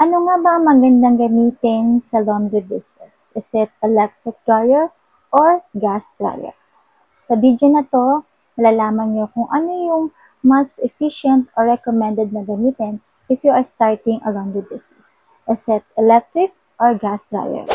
Ano nga ba ang magandang gamitin sa laundry business? Is it electric dryer or gas dryer? Sa video na to, malalaman nyo kung ano yung mas efficient or recommended na gamitin if you are starting a laundry business. Is it electric or gas dryer?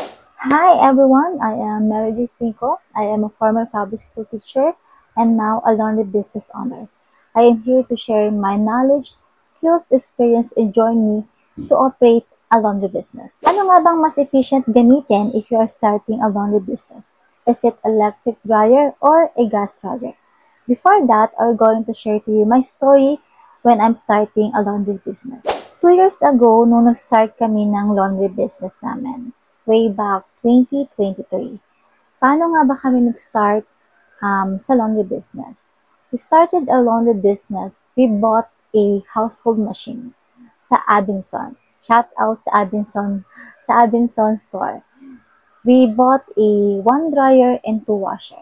Hi everyone, I am Melody Cinco. I am a former public school teacher and now a laundry business owner. I am here to share my knowledge, skills, experience, and journey to operate a laundry business. Ano nga bang mas efficient gamitin if you are starting a laundry business? Is it electric dryer or a gas dryer? Before that, I'm going to share to you my story when I'm starting a laundry business. 2 years ago, nung nag-start kami ng laundry business namin, way back 2023. Paano nga ba kami nag-start sa laundry business? We started a laundry business. We bought a household machine sa Abinson. Shout out sa Abinson store. We bought a 1 dryer and 2 washer.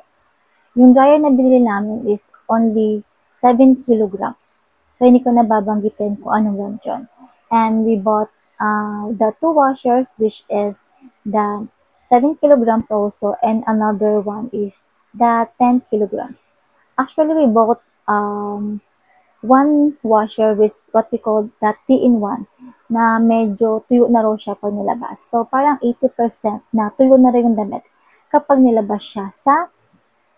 Yung dryer na binili namin is only 7 kilograms. So, hindi ko na babanggitin kung anong lang yun. And we bought the 2 washers, which is the 7 kilograms also, and another one is the 10 kilograms. Actually, we bought 1 washer with what we call the 3-in-1 na medyo tuyo na raw siya pag nilabas. So, parang 80% na tuyo na rin yung damit kapag nilabas siya sa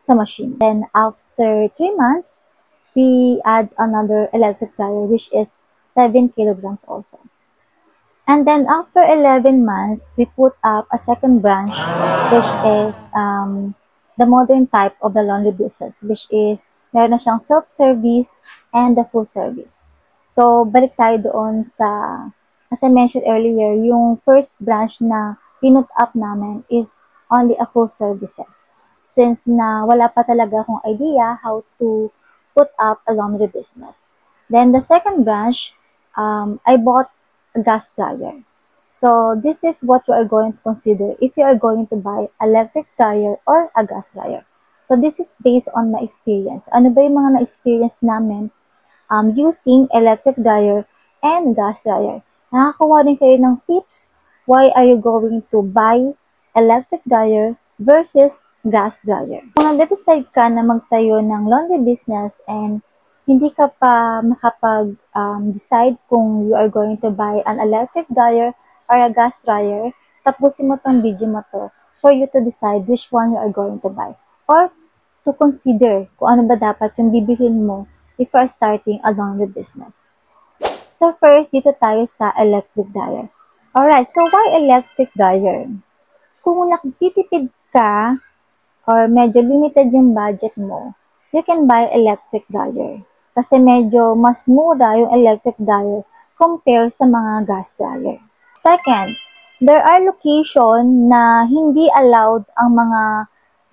machine. Then, after 3 months, we add another electric dryer, which is 7 kilograms also. And then, after 11 months, we put up a second branch, which is the modern type of the laundry business, which is meron na siyang self-service and the full service. So, balik tayo doon sa, as I mentioned earlier, yung first branch na pinut up namin is only a full services. Since na wala pa talaga akong idea how to put up a laundry business. Then, the second branch, I bought a gas dryer. So, this is what you are going to consider if you are going to buy electric dryer or a gas dryer. So, this is based on my experience. Ano ba yung mga na-experience namin using electric dryer and gas dryer? Nakakakuha rin kayo ng tips. Why are you going to buy electric dryer versus gas dryer? Kung nag-decide ka na magtayo ng laundry business and hindi ka pa makapag-decide kung you are going to buy an electric dryer or a gas dryer, tapusin mo tong video mo to for you to decide which one you are going to buy. Or to consider kung ano ba dapat yung bibilhin mo if you are starting a laundry business. So first, dito tayo sa electric dryer. Alright, so why electric dryer? Kung nagtitipid ka or medyo limited yung budget mo, you can buy electric dryer. Kasi medyo mas mura yung electric dryer compare sa mga gas dryer. Second, there are location na hindi allowed ang mga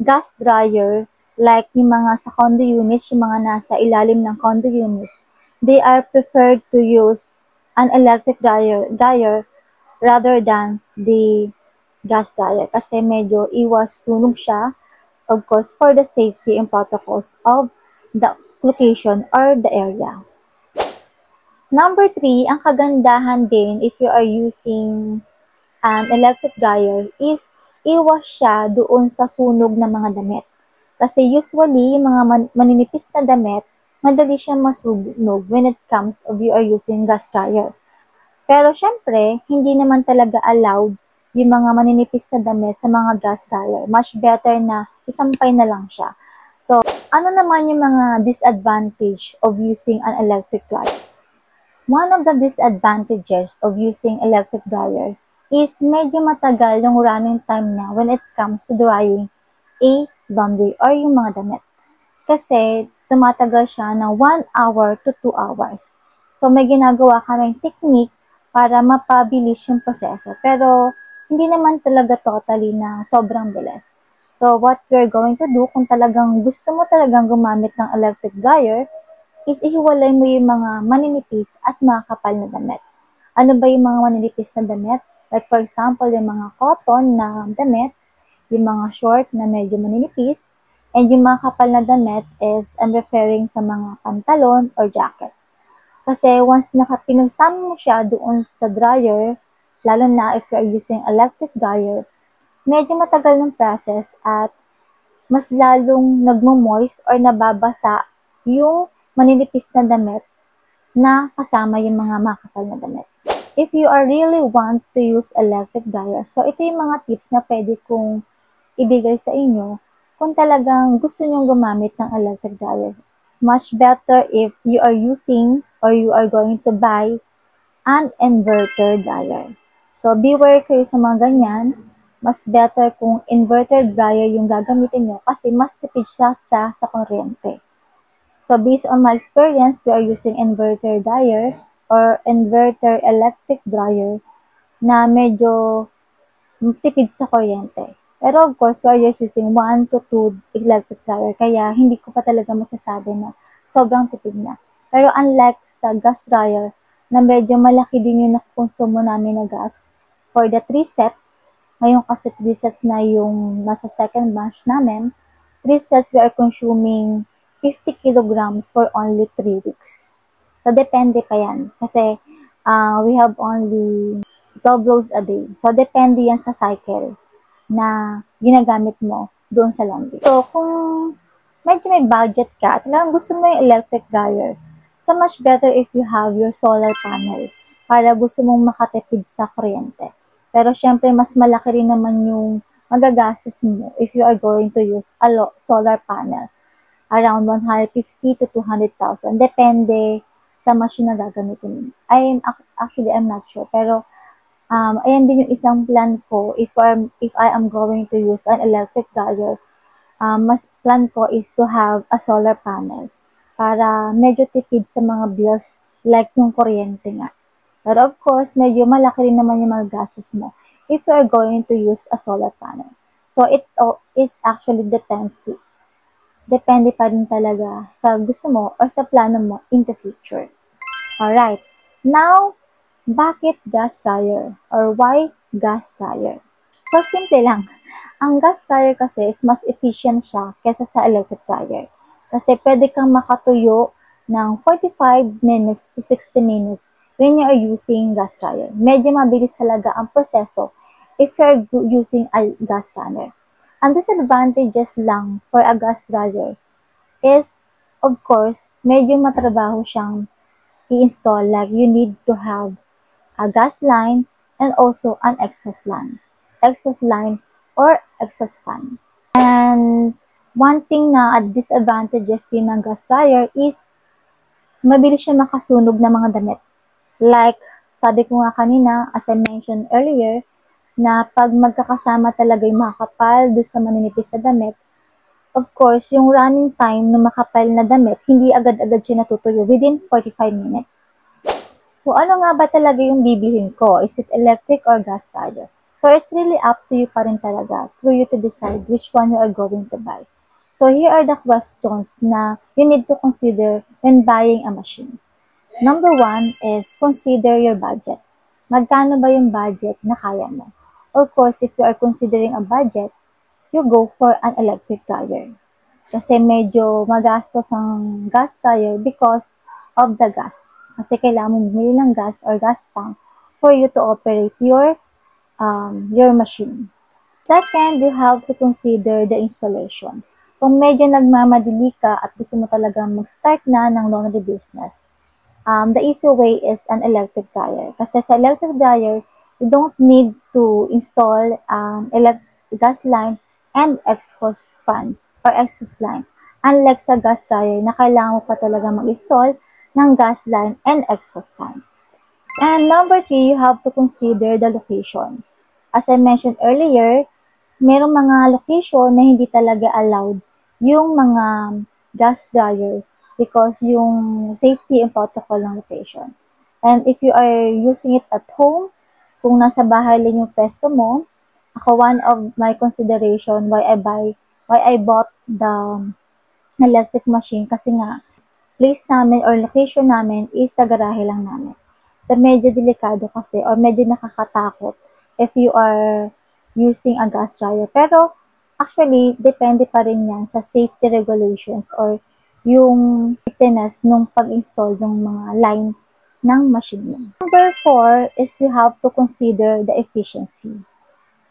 gas dryer like yung mga sa condo units, yung mga nasa ilalim ng condo units. They are preferred to use an electric dryer rather than the gas dryer kasi medyo iwas sunog siya, of course, for the safety and protocols of the location or the area. Number 3, ang kagandahan din if you are using an electric dryer is iwas siya doon sa sunog ng mga damit. Kasi usually, yung mga maninipis na damit, madali siyang masunog when it comes of you are using gas dryer. Pero syempre, hindi naman talaga allowed yung mga maninipis na damit sa mga gas dryer. Much better na isampay na lang siya. So, ano naman yung mga disadvantage of using an electric dryer? One of the disadvantages of using electric dryer is medyo matagal yung running time niya when it comes to drying a laundry or yung mga damit. Kasi tumatagal siya ng 1 hour to 2 hours. So, may ginagawa kaming technique para mapabilis yung proseso. Pero, hindi naman talaga totally na sobrang bilis. So, what we're going to do, kung talagang gusto mo talagang gumamit ng electric dryer, is ihiwalay mo yung mga maninipis at makakapal na damit. Ano ba yung mga maninipis na damit? Like for example, yung mga cotton na damit, yung mga short na medyo maninipis, and yung mga kapal na damit is I'm referring sa mga pantalon or jackets. Kasi once pinagsama mo siya doon sa dryer, lalo na if you are using electric dryer, medyo matagal ng process at mas lalong nagmo-moist or nababasa yung maninipis na damit na kasama yung mga makapal na damit. If you are really want to use electric dryer, so ito yung mga tips na pwede kong ibigay sa inyo kung talagang gusto nyong gumamit ng electric dryer. Much better if you are using or you are going to buy an inverter dryer. So, beware kayo sa mga ganyan. Mas better kung inverter dryer yung gagamitin nyo kasi mas tipid siya sa kuryente. So, based on my experience, we are using inverter dryer or inverter electric dryer na medyo tipid sa kuryente. Pero of course, we are just using 1 to 2 electric dryer, kaya hindi ko pa talaga masasabi na sobrang tipid na. Pero unlike sa gas dryer, na medyo malaki din yung nakukonsumo namin na gas, for the 3 sets, ngayon kasi 3 sets na yung nasa second batch namin, 3 sets we are consuming 50 kilograms for only 3 weeks. So, depende pa yan. Kasi, we have only 12 rolls a day. So, depende yan sa cycle na ginagamit mo doon sa laundry. So, kung medyo may budget ka, talagang gusto mo yung electric dryer, so much better if you have your solar panel para gusto mong makatipid sa kuryente. Pero, syempre, mas malaki rin naman yung magagastos mo if you are going to use a solar panel. Around 150 to 200,000. Depende sa machine na gagamitin mo. Actually, I'm not sure. Pero, ayan din yung isang plan ko if I am going to use an electric dryer. Mas plan ko is to have a solar panel para medyo tipid sa mga bills like yung kuryente nga. But of course, medyo malaki rin naman yung mga gastos mo if you are going to use a solar panel. So, it is actually depende pa rin talaga sa gusto mo or sa plano mo in the future. Alright. Now, bakit gas dryer? Or why gas dryer? So, simple lang. Ang gas dryer kasi is mas efficient siya kesa sa electric dryer. Kasi pwede kang makatuyo ng 45 minutes to 60 minutes when you are using gas dryer. Medyo mabilis talaga ang proseso if you are using a gas dryer. Ang disadvantages lang for a gas dryer is, of course, medyo matrabaho siyang i-install. Like, you need to have a gas line and also an exhaust line. Exhaust line or exhaust fan. And one thing na disadvantages din ng gas dryer is mabilis siya makasunog ng mga damit. Like, sabi ko nga kanina, as I mentioned earlier, na pag magkakasama talaga yung makapal doon sa maninipis na damit, of course, yung running time ng makapal na damit, hindi agad-agad siya natutuyo within 45 minutes. So, ano nga ba talaga yung bibilhin ko? Is it electric or gas dryer? So, it's really up to you pa rin talaga for you to decide which one you are going to buy. So, here are the questions na you need to consider when buying a machine. Number 1 is consider your budget. Magkano ba yung budget na kaya mo? Of course, if you are considering a budget, you go for an electric dryer. Kasi medyo magastos ang gas dryer because of the gas. Kasi kailangan mo bumili ng gas or gas tank for you to operate your machine. Second, you have to consider the installation. Kung medyo nagmamadali ka at gusto mo talagang mag-start na ng laundry business, the easy way is an electric dryer. Kasi sa electric dryer, you don't need to install gas line and exhaust fan or exhaust line. Unlike sa gas dryer na kailangan mo pa talaga mag-install ng gas line and exhaust fan. And number 3, you have to consider the location. As I mentioned earlier, merong mga location na hindi talaga allowed yung mga gas dryer because yung safety and protocol ng location. And if you are using it at home, kung nasa bahay lang yung pwesto mo, ako one of my consideration why I bought the electric machine kasi nga place namin or location namin is sa garahe lang namin. So medyo delikado kasi or medyo nakakatakot if you are using a gas dryer. Pero actually depende pa rin yan sa safety regulations or yung fitness nung pag-install ng mga line ng machine mo. Number 4 is you have to consider the efficiency.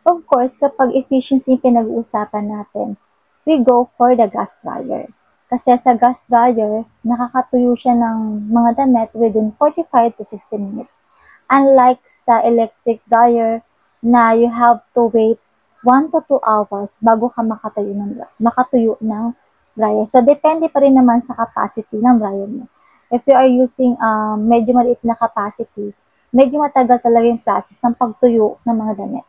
Of course, kapag efficiency yung pinag-uusapan natin, we go for the gas dryer. Kasi sa gas dryer, nakakatuyo siya ng mga damit within 45 to 60 minutes. Unlike sa electric dryer na you have to wait 1 to 2 hours bago ka makatuyo ng dryer. So, depende pa rin naman sa capacity ng dryer mo. If you are using medyo maliit na capacity, medyo matagal talaga yung process ng pagtuyo ng mga damit.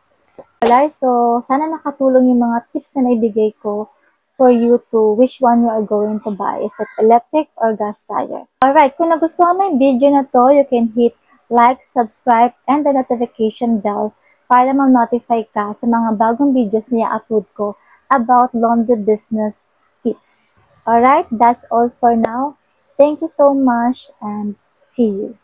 So, sana nakatulong yung mga tips na naibigay ko for you to which one you are going to buy. Is it electric or gas dryer? Alright, kung nagustuhan mo yung video na to, you can hit like, subscribe, and the notification bell para ma-notify ka sa mga bagong videos na i-upload ko about laundry business tips. Alright, that's all for now. Thank you so much and see you.